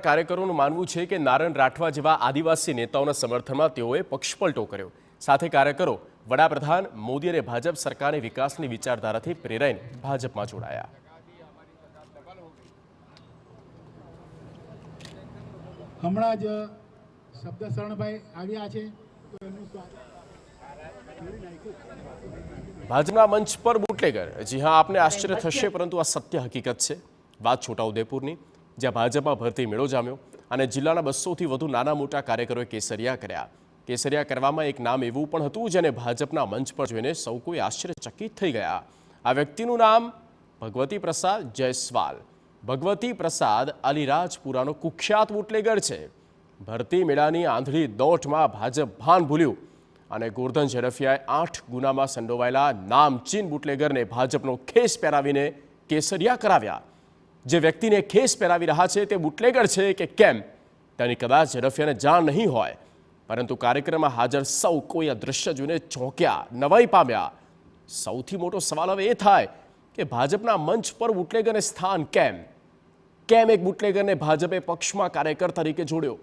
કાર્યકરોનું માનવું છે કે નારણ રાઠવા જેવા આદિવાસી નેતાઓના સમર્થનમાં તેઓએ પક્ષપલટો કર્યો। સાથે કાર્યકરો વડાપ્રધાન મોદી અને ભાજપ સરકારની વિકાસની વિચારધારાથી પ્રેરાઈને ભાજપમાં જોડાયા। હમણાં જ શબ્દ શરણભાઈ આવ્યા છે તો એમનું સ્વાગત। ભાજપના મંચ પર બુટલેગર। જી હા, આપને આશ્ચર્ય થશે પરંતુ આ સત્ય હકીકત છે। વાત છોટાઉદેપુરની, જ્યાં ભાજપમાં ભરતી મેળો જામ્યો અને જિલ્લાના 200થી વધુ નાના મોટા કાર્યકરોએ કેસરિયા કર્યા। કેસરિયા કરવામાં એક નામ એવું પણ હતું જેને ભાજપના મંચ પર જોઈને સૌ કોઈ આશ્ચર્યચકિત થઈ ગયા। આ વ્યક્તિનું નામ ભગવતી પ્રસાદ જયસ્વાલ। ભગવતી પ્રસાદ અલીરાજપુરાનો કુખ્યાત બુટલેગર છે। ભરતી મેળાની આંધળી દોટમાં ભાજપ ભાન ભૂલ્યું અને ગોરધન ઝડફિયાએ 8 ગુનામાં સંડોવાયેલા નામચીન બુટલેગરને ભાજપનો ખેસ પહેરાવીને કેસરિયા કરાવ્યા। જે વ્યક્તિને ખેસ પહેરાવી રહ્યા છે તે બુટલેગર છે કે કેમ તેની કદાચ ઝડફિયાને જાણ નહીં હોય, પરંતુ કાર્યક્રમમાં હાજર સૌ કોઈ આ દ્રશ્ય જોઈને ચોંક્યા, નવાઈ પામ્યા। સૌથી મોટો સવાલ હવે એ થાય કે ભાજપના મંચ પર બુટલેગરને સ્થાન કેમ? કેમ એક બુટલેગરને ભાજપે પક્ષમાં કાર્યકર તરીકે જોડ્યો?